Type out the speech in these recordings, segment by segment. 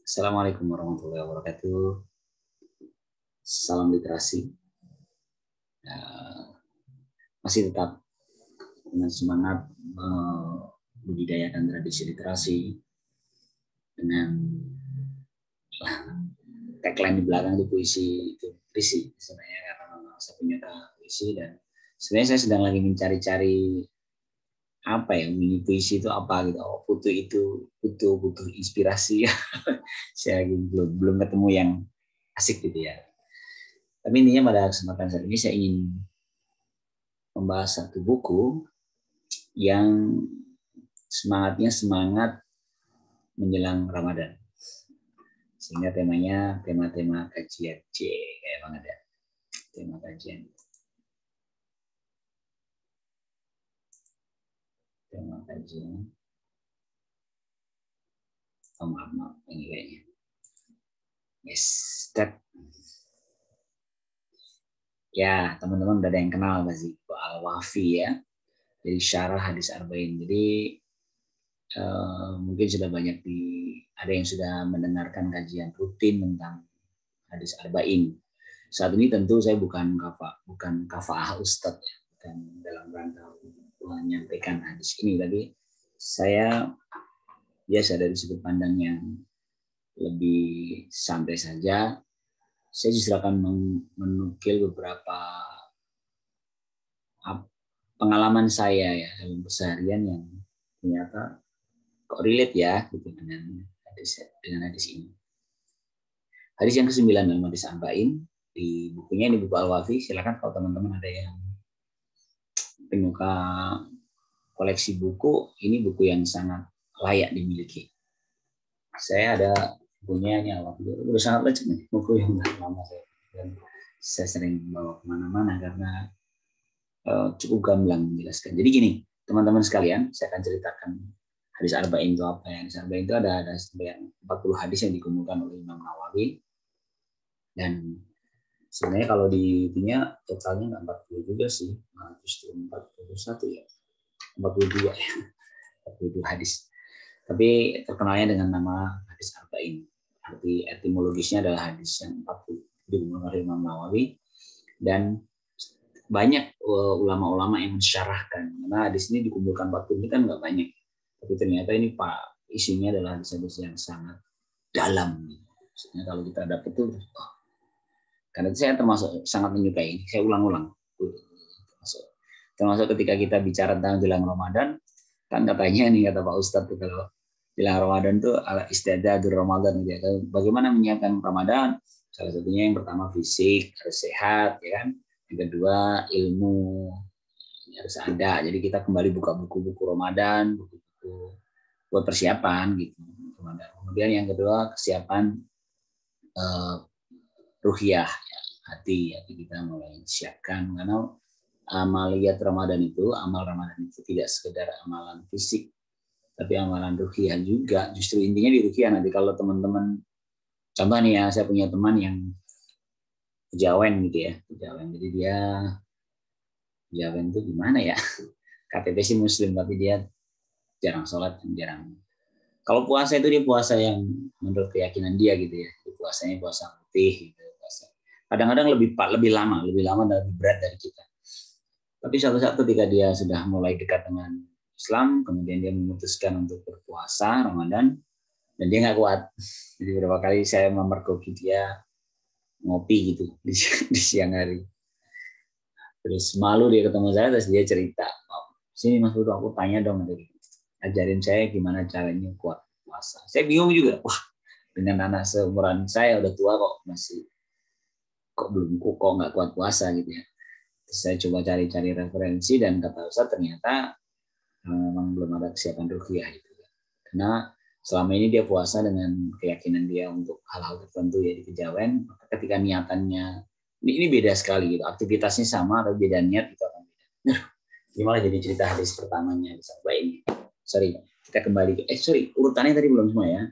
Assalamualaikum warahmatullahi wabarakatuh. Salam literasi. Masih tetap dengan semangat membudidayakan tradisi literasi dengan tagline di belakang itu puisi sebenarnya, karena saya punya puisi dan sebenarnya saya sedang lagi mencari-cari apa ya, mini puisi itu apa gitu. Oh, butuh inspirasi. Saya belum ketemu yang asik gitu ya. Tapi intinya pada kesempatan saat ini saya ingin membahas satu buku yang semangatnya semangat menjelang Ramadan. Sehingga temanya tema-tema kajian. Kayak banget ya. Tema kajian. Tema kajian. Oh, maaf. Ini kayaknya. Yes, that. Ya, teman-teman udah ada yang kenal pasti. Al-Wafi ya. Jadi syarah hadis arba'in. Jadi mungkin sudah banyak ada yang sudah mendengarkan kajian rutin tentang hadis arba'in. Saat ini tentu saya bukan kafaah ustadz ya, bukan dalam rangka menyampaikan hadis ini, tapi saya biasa dari sudut pandang yang lebih santai saja. Saya justru akan menukil beberapa pengalaman saya ya dalam keseharian yang ternyata kok relate ya gitu dengan hadis ini. Hadis yang ke-9 dalam hadis arba'in di bukunya, ini buku Al-Wafi. Silakan kalau teman-teman ada yang penyuka koleksi buku, ini buku yang sangat layak dimiliki. Saya ada bukunya ini Al-Wafi, udah sangat lecek nih, buku yang udah lama saya sering bawa kemana-mana karena cukup gamblang menjelaskan. Jadi gini, teman-teman sekalian, saya akan ceritakan hadis arba'in itu apa ya. Hadis arba'in itu ada 40 hadis yang dikumpulkan oleh Imam Nawawi. Dan sebenarnya kalau dihitung totalnya nggak 40 juga sih, justru 41 ya, 42 ya, 42 hadis. Tapi terkenalnya dengan nama hadis arba'in. Arti etimologisnya adalah hadis yang 40 dikumpulkan oleh Imam Nawawi, dan banyak ulama-ulama yang mensyarahkan. Karena hadis ini dikumpulkan 40 ini kan nggak banyak, tapi ternyata ini isinya adalah hadis-hadis yang sangat dalam. Maksudnya kalau kita dapat itu, karena saya termasuk sangat menyukai, saya ulang-ulang. Termasuk ketika kita bicara tentang jelang Ramadan, kan katanya nih kata Pak Ustadz tuh, kalau jelang Ramadan tuh ala istiadah Ramadan gitu ya. Bagaimana menyiapkan Ramadan? Salah satunya yang pertama fisik harus sehat ya kan. Yang kedua ilmu harus ada. Jadi kita kembali buka buku-buku Ramadan, buku-buku buat persiapan gitu Ramadan. Kemudian yang kedua kesiapan ruhiyah, hati kita mulai siapkan, karena amal Ramadan itu tidak sekedar amalan fisik, tapi amalan ruhiyah juga. Justru intinya di ruhiyah. Nanti kalau teman-teman, contoh nih ya, saya punya teman yang kejawen gitu ya, kejawen. Jadi dia kejawen itu gimana ya? KTP sih Muslim, tapi dia jarang sholat, jarang. Kalau puasa itu dia puasa yang menurut keyakinan dia gitu ya. Puasanya puasa putih gitu. Kadang-kadang lebih lama dan lebih berat dari kita. Tapi suatu saat ketika dia sudah mulai dekat dengan Islam, kemudian dia memutuskan untuk berpuasa Ramadan, dan dia nggak kuat. Jadi beberapa kali saya memergoki dia ngopi gitu di siang hari. Terus malu dia ketemu saya, terus dia cerita, sini Mas Budi, aku tanya dong, ajarin saya gimana caranya kuat puasa. Saya bingung juga, wah dengan anak seumuran saya udah tua kok masih kok nggak kuat puasa gitu ya. Terus saya coba cari referensi, dan kata Ustaz ternyata memang belum ada kesiapan ruhiyah itu. Karena selama ini dia puasa dengan keyakinan dia untuk hal-hal tertentu ya di kejawen, ketika niatannya ini beda sekali gitu, aktivitasnya sama tapi beda niat itu akan beda. Ini malah jadi cerita hadis pertamanya sampai ini. Sorry, kita kembali urutannya tadi belum semua ya.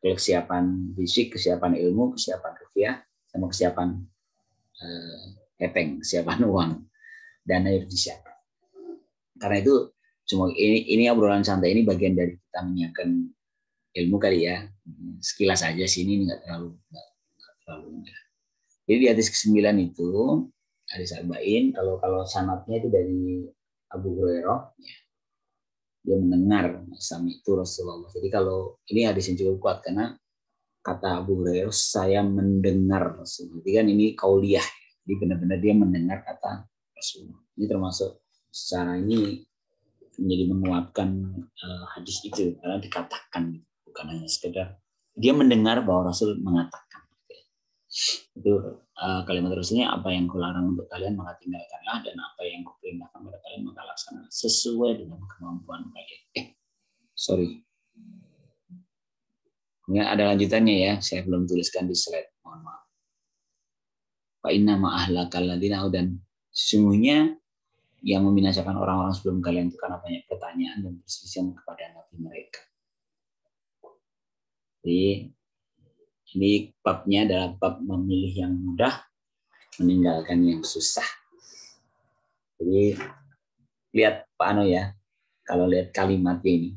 Kesiapan fisik, kesiapan ilmu, kesiapan ruhiyah, sama kesiapan kesiapan uang, dana harus disiapkan. Karena itu semua ini obrolan santai ini bagian dari kita menyiapkan ilmu kali ya. Sekilas aja sih, ini nggak terlalu. Jadi di hadis ke-9 itu, hadis arba'in, kalau sanadnya itu dari Abu Hurairah, ya, dia mendengar sami itu Rasulullah. Jadi kalau ini hadis yang cukup kuat karena kata Abu Hurairah, saya mendengar Rasulullah. Jadi kan ini kauliyah. Jadi benar-benar dia mendengar kata Rasulullah. Ini termasuk secara ini menjadi menguatkan hadis itu karena dikatakan, bukan hanya sekedar dia mendengar bahwa Rasul mengatakan. Itu kalimat Rasulnya, apa yang kularang untuk kalian maka tinggalkanlah, dan apa yang kuperintahkan kepada kalian maka laksanakan sesuai dengan kemampuan kalian. Sorry. Ini ada lanjutannya ya, saya belum tuliskan di slide, mohon maaf. Fa inna ma ahlakal ladina, dan sesungguhnya yang membinasakan orang-orang sebelum kalian itu karena banyak pertanyaan dan perselisihan kepada nabi mereka. Jadi ini babnya adalah bab memilih yang mudah, meninggalkan yang susah. Jadi lihat Pak Ano ya, kalau lihat kalimatnya ini,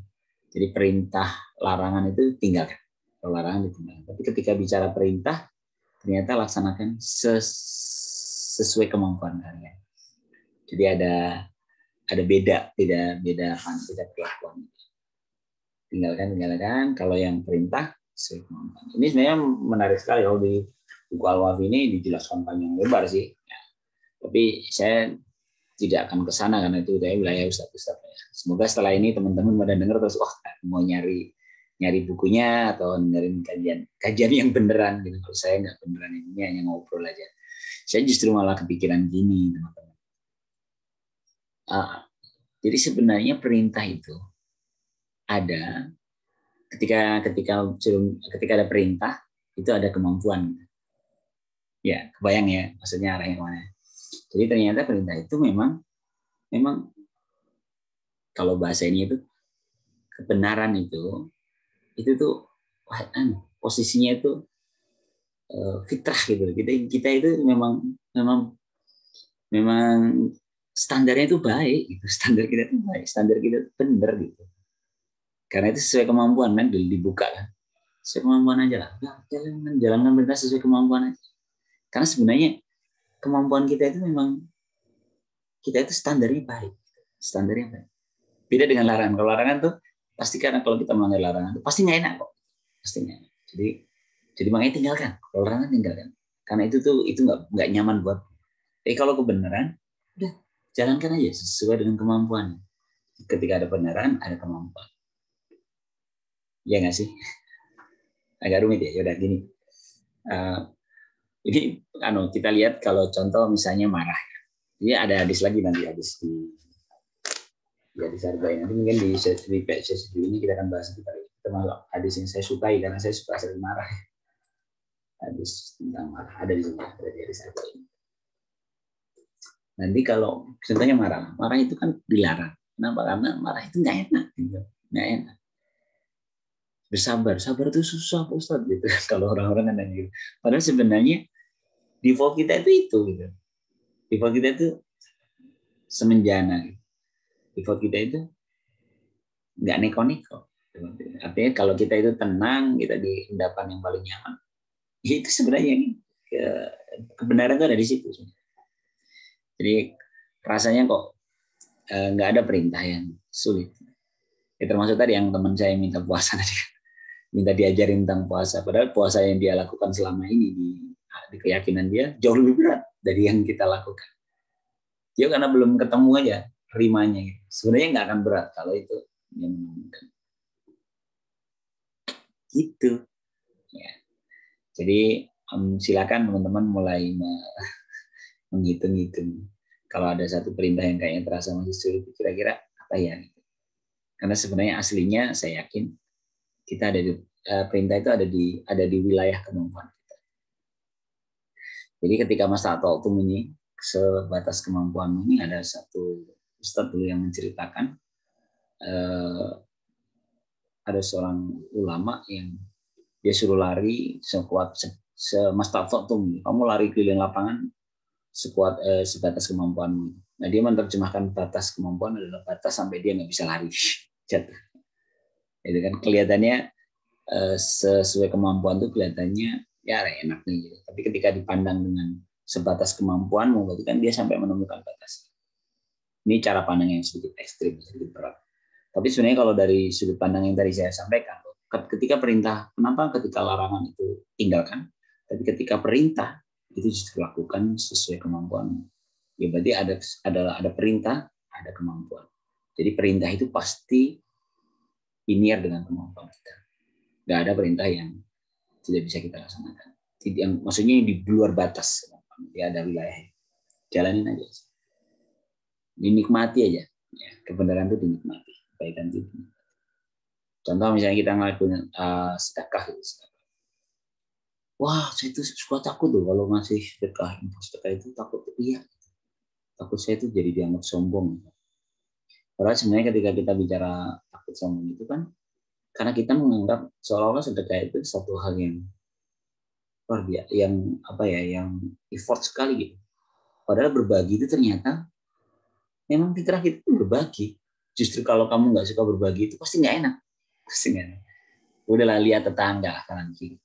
jadi perintah larangan itu tinggalkan, kalau larangan ditinggalkan. Tapi ketika bicara perintah, ternyata laksanakan sesuai kemampuan kalian. Jadi ada beda perlakuan. Tinggalkan. Kalau yang perintah sesuai kemampuan. Ini sebenarnya menarik sekali kalau di buku Al-Wafi ini dijelaskan panjang lebar sih. Ya. Tapi saya tidak akan ke sana karena itu wilayah Ustaz-Ustaz. Semoga setelah ini teman-teman pada dengar terus mau nyari bukunya atau dengerin kajian yang beneran gitu. Kalau saya nggak beneran, ini hanya ngobrol aja. Saya justru malah kepikiran gini, teman-teman. Jadi sebenarnya perintah itu ada ketika ada perintah itu ada kemampuan. Ya, kebayang ya maksudnya arahnya kemana. Jadi ternyata perintah itu memang kalau bahasa ini itu kebenaran itu tuh posisinya itu fitrah gitu. Kita itu memang standarnya itu baik gitu. Standar kita itu baik, standar kita itu benar gitu. Karena itu sesuai kemampuan kan, dibuka kan. Sesuai kemampuan aja lah. Jalankan perintah sesuai kemampuan aja. Karena sebenarnya kemampuan kita itu memang kita itu standarnya baik. Standarnya baik. Beda dengan larangan. Kalau larangan tuh pasti karena kalau kita melanggar larangan itu pasti nggak enak kok. Pasti nggak enak. Jadi makanya tinggalkan. Kalau larangan tinggalkan. Karena itu nggak nyaman buat. Tapi kalau kebenaran, udah jalankan aja sesuai dengan kemampuan. Ketika ada kebenaran, ada kemampuan. Ya nggak sih? Agak rumit ya. Yaudah gini. Ini kita lihat kalau contoh misalnya marah. Ini ada hadis lagi nanti, hadis di Arba'in. Nanti mungkin di sesi ini kita akan bahas termasuk hadis yang saya sukai karena saya suka sering marah. Hadis tentang marah ada di sini, ada di hadis Arba'in. Nanti kalau contohnya marah itu kan dilarang. Kenapa? Karena marah itu nggak enak, gitu. Nggak enak. Sabar itu susah Pak Ustadz gitu. Kalau orang-orang kan gitu. Padahal sebenarnya default kita itu gitu. Default kita itu semenjana. Gitu. Default kita itu nggak neko-neko. Artinya kalau kita itu tenang, kita di endapan yang paling nyaman, itu sebenarnya kebenaran itu ada di situ. Jadi rasanya kok nggak ada perintah yang sulit. Ya, termasuk tadi yang teman saya minta puasa tadi, minta diajarin tentang puasa. Padahal puasa yang dia lakukan selama ini di keyakinan dia jauh lebih berat dari yang kita lakukan. Dia karena belum ketemu aja rimanya. Gitu. Sebenarnya nggak akan berat kalau itu yang menentukan. Gitu. Ya. Jadi silakan teman-teman mulai menghitung-hitung. Kalau ada satu perintah yang kayaknya terasa masih sulit, kira-kira apa ya? Karena sebenarnya aslinya saya yakin kita ada di perintah itu ada di wilayah kemampuan kita. Jadi ketika masa ta'atum ini sebatas kemampuan ini, ada satu ustadz dulu yang menceritakan ada seorang ulama yang dia suruh lari sekuat semasta ta'atum. Kamu lari keliling lapangan sekuat sebatas kemampuanmu. Nah, dia menerjemahkan batas kemampuan adalah batas sampai dia nggak bisa lari, jatuh. Itu kan kelihatannya sesuai kemampuan tuh kelihatannya ya enak nih gitu. Tapi ketika dipandang dengan sebatas kemampuanmu, berarti kan dia sampai menemukan batas. Ini cara pandang yang sedikit ekstrim, sedikit berat. Tapi sebenarnya kalau dari sudut pandang yang tadi saya sampaikan, ketika perintah, kenapa ketika larangan itu tinggalkan, tapi ketika perintah itu justru lakukan sesuai kemampuan. Ya berarti ada perintah, ada kemampuan. Jadi perintah itu pasti linear dengan kemampuan kita. Nggak ada perintah yang tidak bisa kita laksanakan. Yang maksudnya di luar batas, ya ada wilayah. Jalanin aja. Dinikmati aja. Ya, kebenaran itu dinikmati. Kebaikan itu dinikmati. Contoh misalnya kita ngelakuin sedekah gitu. Wah, saya itu suka takut tuh kalau ngasih sedekah. Sedekah itu takut. Iya. Takut saya itu jadi dianggap sombong. Padahal sebenarnya ketika kita bicara takut sombong itu kan karena kita menganggap seolah-olah sedekah itu satu hal yang luar biasa, yang apa ya, yang effort sekali gitu. Padahal berbagi itu ternyata memang fitrah kita itu berbagi. Justru kalau kamu nggak suka berbagi itu pasti nggak enak. Pasti nggak enak. Udahlah lihat tetangga kanan kiri.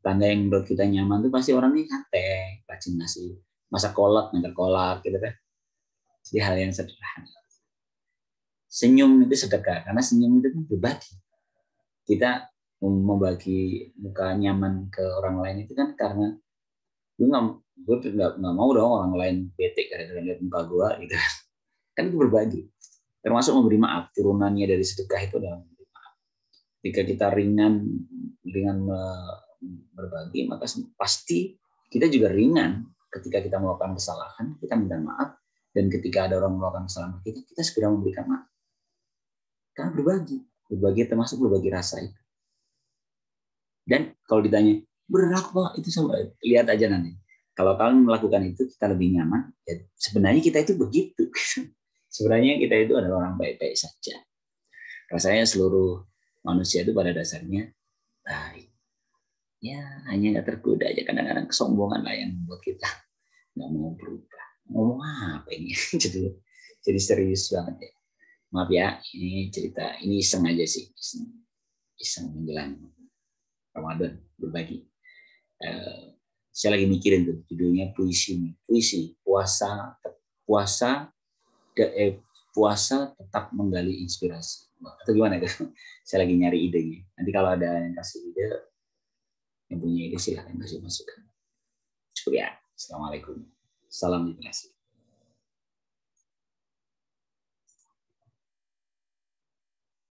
Tetangga yang menurut kita nyaman itu pasti orangnya santai, rajin ngasih, masak kolak, ngantar kolak gitu kan. Jadi hal yang sederhana. Senyum itu sedekah karena senyum itu kan berbagi. Kita membagi muka nyaman ke orang lain itu kan karena gue nggak mau dong orang lain bete gara-gara lihat muka gue gitu kan itu berbagi termasuk memberi maaf turunannya dari sedekah itu adalah memberi maaf. Jika kita ringan berbagi maka pasti kita juga ringan ketika kita melakukan kesalahan kita minta maaf dan ketika ada orang melakukan kesalahan kita segera memberikan maaf karena berbagi termasuk berbagi rasa itu. Dan kalau ditanya berat Pak itu sama lihat aja nanti. Kalau kalian melakukan itu kita lebih nyaman. Ya, sebenarnya kita itu begitu. Sebenarnya kita itu adalah orang baik-baik saja. Rasanya seluruh manusia itu pada dasarnya baik. Ya hanya nggak tergoda aja kadang-kadang kesombongan lah yang membuat kita nggak mau berubah. Ngomong apa ini? jadi serius banget ya. Maaf ya, ini cerita ini iseng aja sih, iseng menjelang Ramadan berbagi. Saya lagi mikirin tuh judulnya puisi puasa puasa tetap menggali inspirasi atau gimana itu. Saya lagi nyari idenya, nanti kalau ada yang kasih ide, yang punya ide silahkan kasih masukan. Cukup ya. Assalamualaikum, salam inspirasi.